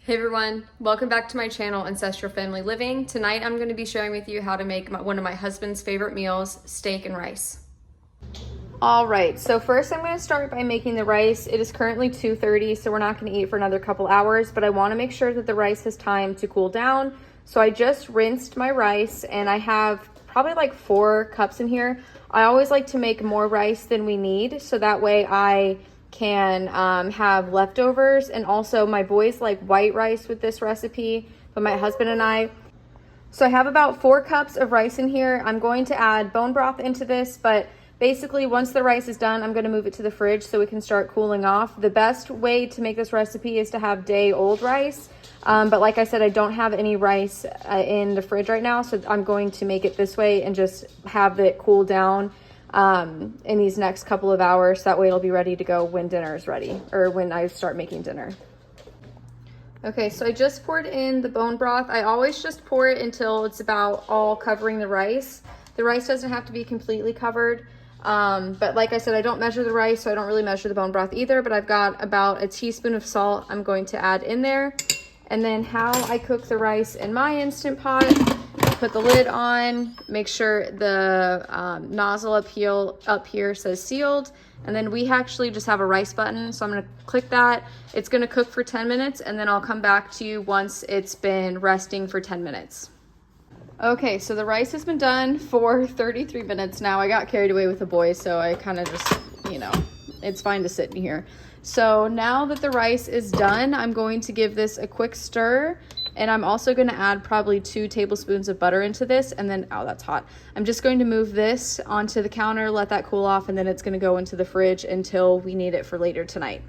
Hey everyone, welcome back to my channel, Ancestral Family Living. Tonight I'm going to be sharing with you how to make one of my husband's favorite meals, steak and rice. All right, so first I'm going to start by making the rice. It is currently 2:30, so we're not going to eat for another couple hours, but I want to make sure that the rice has time to cool down. So I just rinsed my rice and I have probably like 4 cups in here. I always like to make more rice than we need, so that way I can have leftovers. And also my boys like white rice with this recipe, but my husband and I. So I have about 4 cups of rice in here. I'm going to add bone broth into this, but basically once the rice is done, I'm going to move it to the fridge so we can start cooling off. The best way to make this recipe is to have day-old rice. But like I said, I don't have any rice in the fridge right now, so I'm going to make it this way and just have it cool down in these next couple of hours. That way it'll be ready to go when dinner is ready, or when I start making dinner. Okay, so I just poured in the bone broth. I always just pour it until it's about all covering the rice. The rice doesn't have to be completely covered. But like I said, I don't measure the rice, so I don't really measure the bone broth either, but I've got about a teaspoon of salt I'm going to add in there. And then how I cook the rice in my Instant Pot, put the lid on, make sure the nozzle up here says sealed, and then we actually just have a rice button, so I'm going to click that. It's going to cook for 10 minutes, and then I'll come back to you once it's been resting for 10 minutes. Okay, so the rice has been done for 33 minutes now. I got carried away with the boys, so I kind of just, it's fine to sit in here. So now that the rice is done, I'm going to give this a quick stir, and I'm also going to add probably 2 tablespoons of butter into this, and then, oh, that's hot. I'm just going to move this onto the counter, let that cool off, and then it's going to go into the fridge until we need it for later tonight.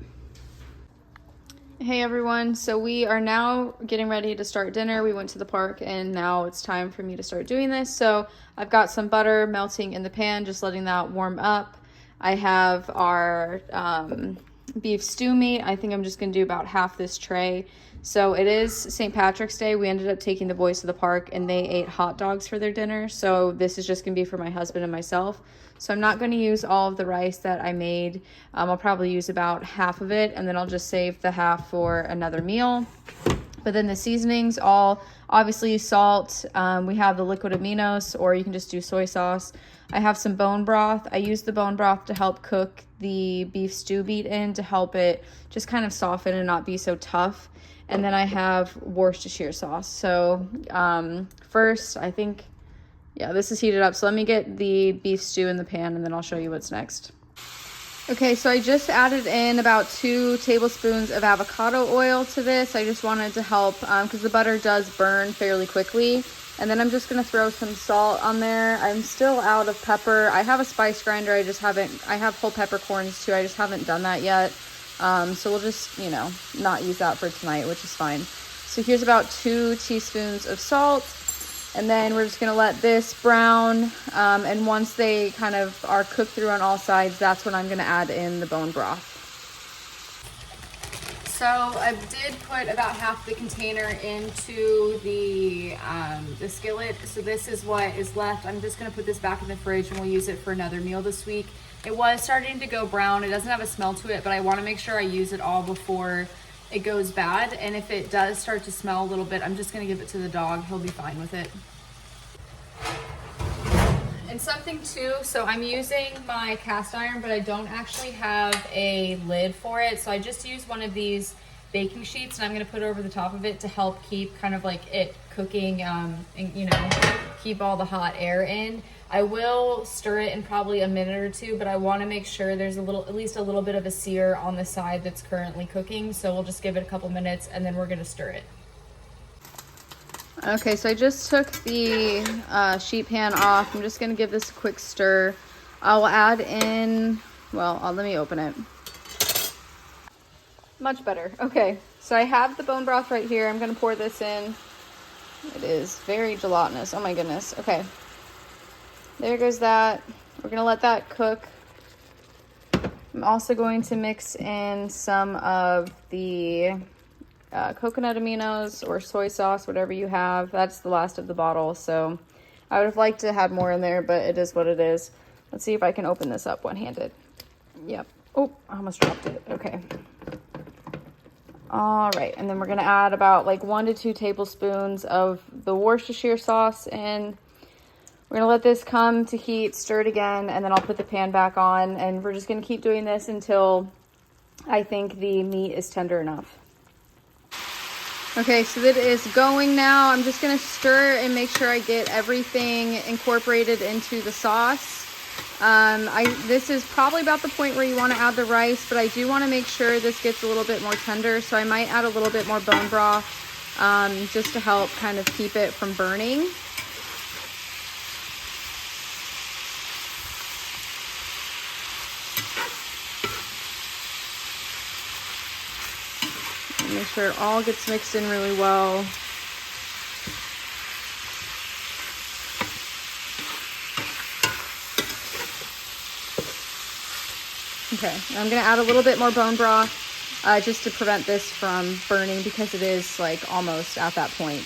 Hey everyone, so we are now getting ready to start dinner. We went to the park and now it's time for me to start doing this. So I've got some butter melting in the pan, just letting that warm up. I have our beef stew meat. I think I'm just gonna do about half this tray. So it is St. Patrick's Day. We ended up taking the boys to the park and they ate hot dogs for their dinner. So this is just gonna be for my husband and myself. So I'm not gonna use all of the rice that I made. I'll probably use about half of it, and then I'll just save the half for another meal. But then the seasonings, all obviously salt. We have the liquid aminos, or you can just do soy sauce. I have some bone broth. I use the bone broth to help cook the beef stew meat in, to help it just kind of soften and not be so tough. And then I have Worcestershire sauce. So first, I think, yeah, this is heated up. So let me get the beef stew in the pan and then I'll show you what's next. Okay, so I just added in about 2 tablespoons of avocado oil to this. I just wanted to help because the butter does burn fairly quickly. And then I'm just gonna throw some salt on there. I'm still out of pepper. I have a spice grinder, I have whole peppercorns too, I just haven't done that yet. So we'll just, not use that for tonight, which is fine. So here's about 2 teaspoons of salt. And then we're just gonna let this brown, and once they kind of are cooked through on all sides, that's when I'm gonna add in the bone broth. So I did put about half the container into the skillet. So this is what is left. I'm just gonna put this back in the fridge and we'll use it for another meal this week. It was starting to go brown. It doesn't have a smell to it, but I wanna make sure I use it all before it goes bad. And if it does start to smell a little bit, I'm just gonna give it to the dog. He'll be fine with it. And something too, so I'm using my cast iron, but I don't actually have a lid for it. So I just use one of these baking sheets and I'm gonna put it over the top of it to help keep kind of like it cooking, and keep all the hot air in. I will stir it in probably a minute or 2, but I wanna make sure there's at least a little bit of a sear on the side that's currently cooking. So we'll just give it a couple minutes and then we're gonna stir it. Okay, so I just took the sheet pan off. I'm just gonna give this a quick stir. I'll add in, let me open it. Much better. Okay, so I have the bone broth right here. I'm gonna pour this in. It is very gelatinous. Oh my goodness. Okay, there goes that. We're gonna let that cook. I'm also going to mix in some of the coconut aminos or soy sauce, whatever you have. That's the last of the bottle, so I would have liked to have more in there, but it is what it is. Let's see if I can open this up one-handed. Yep. Oh, I almost dropped it. Okay. All right, and then we're gonna add about like 1 to 2 tablespoons of the Worcestershire sauce in. We're gonna let this come to heat, stir it again, and then I'll put the pan back on, and we're just gonna keep doing this until I think the meat is tender enough. Okay, so that is going now. I'm just gonna stir and make sure I get everything incorporated into the sauce. This is probably about the point where you want to add the rice, but I do want to make sure this gets a little bit more tender, so I might add a little bit more bone broth just to help kind of keep it from burning. Make sure it all gets mixed in really well. Okay, I'm gonna add a little bit more bone broth just to prevent this from burning because it is like almost at that point.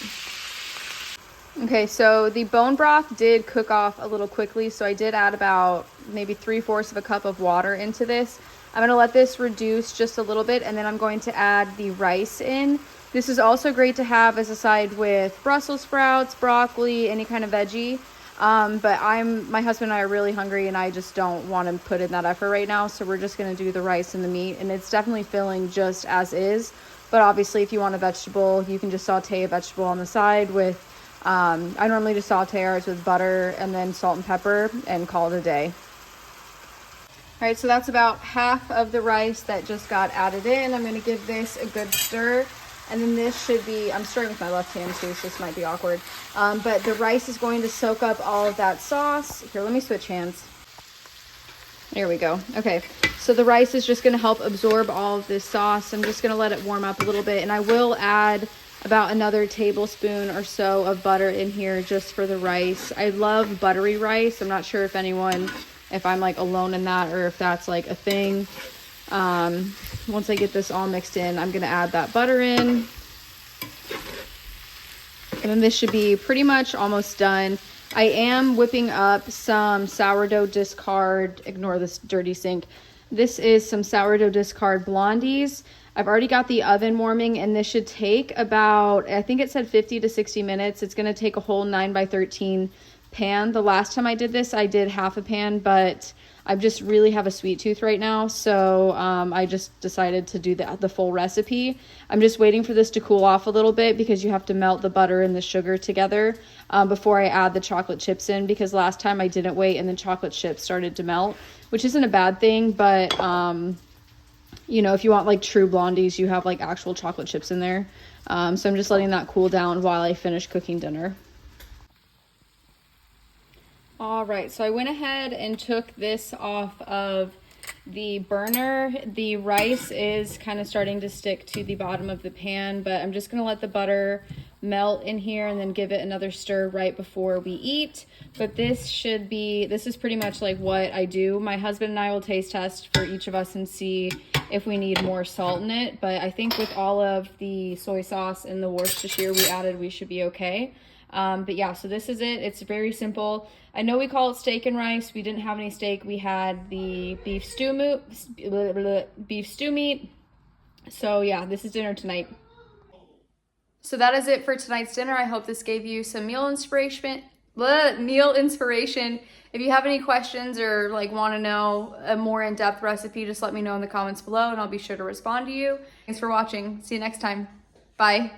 Okay, so the bone broth did cook off a little quickly, so I did add about maybe 3/4 of a cup of water into this. I'm gonna let this reduce just a little bit, and then I'm going to add the rice in. This is also great to have as a side with Brussels sprouts, broccoli, any kind of veggie. But my husband and I are really hungry, and I just don't want to put in that effort right now, so we're just gonna do the rice and the meat, and it's definitely filling just as is. But obviously, if you want a vegetable, you can just saute a vegetable on the side with, I normally just saute ours with butter and then salt and pepper and call it a day. All right, so that's about half of the rice that just got added in. I'm gonna give this a good stir. And then this should be, I'm stirring with my left hand too, so this might be awkward. But the rice is going to soak up all of that sauce. Here, let me switch hands. There we go. Okay, so the rice is just gonna help absorb all of this sauce. I'm just gonna let it warm up a little bit, and I will add about another tablespoon or so of butter in here just for the rice. I love buttery rice. I'm not sure if I'm like alone in that or if that's like a thing. Once I get this all mixed in, I'm gonna add that butter in. And then this should be pretty much almost done. I am whipping up some sourdough discard, ignore this dirty sink. This is some sourdough discard blondies. I've already got the oven warming, and this should take about, I think it said 50 to 60 minutes. It's gonna take a whole 9x13 pan. The last time I did this, I did half a pan, but I just really have a sweet tooth right now, so I just decided to do the full recipe. I'm just waiting for this to cool off a little bit because you have to melt the butter and the sugar together before I add the chocolate chips in, because last time I didn't wait and the chocolate chips started to melt, which isn't a bad thing, but you know, if you want like true blondies, you have like actual chocolate chips in there. So I'm just letting that cool down while I finish cooking dinner. All right, so I went ahead and took this off of the burner. The rice is kind of starting to stick to the bottom of the pan, but I'm just gonna let the butter melt in here and then give it another stir right before we eat. But this is pretty much like what I do. My husband and I will taste test for each of us and see if we need more salt in it. But I think with all of the soy sauce and the Worcestershire we added, we should be okay. But yeah, so this is it. It's very simple. I know we call it steak and rice. We didn't have any steak. We had the beef stew meat. So yeah, this is dinner tonight. So that is it for tonight's dinner. I hope this gave you some meal inspiration. If you have any questions or like want to know a more in-depth recipe, just let me know in the comments below and I'll be sure to respond to you. Thanks for watching. See you next time. Bye.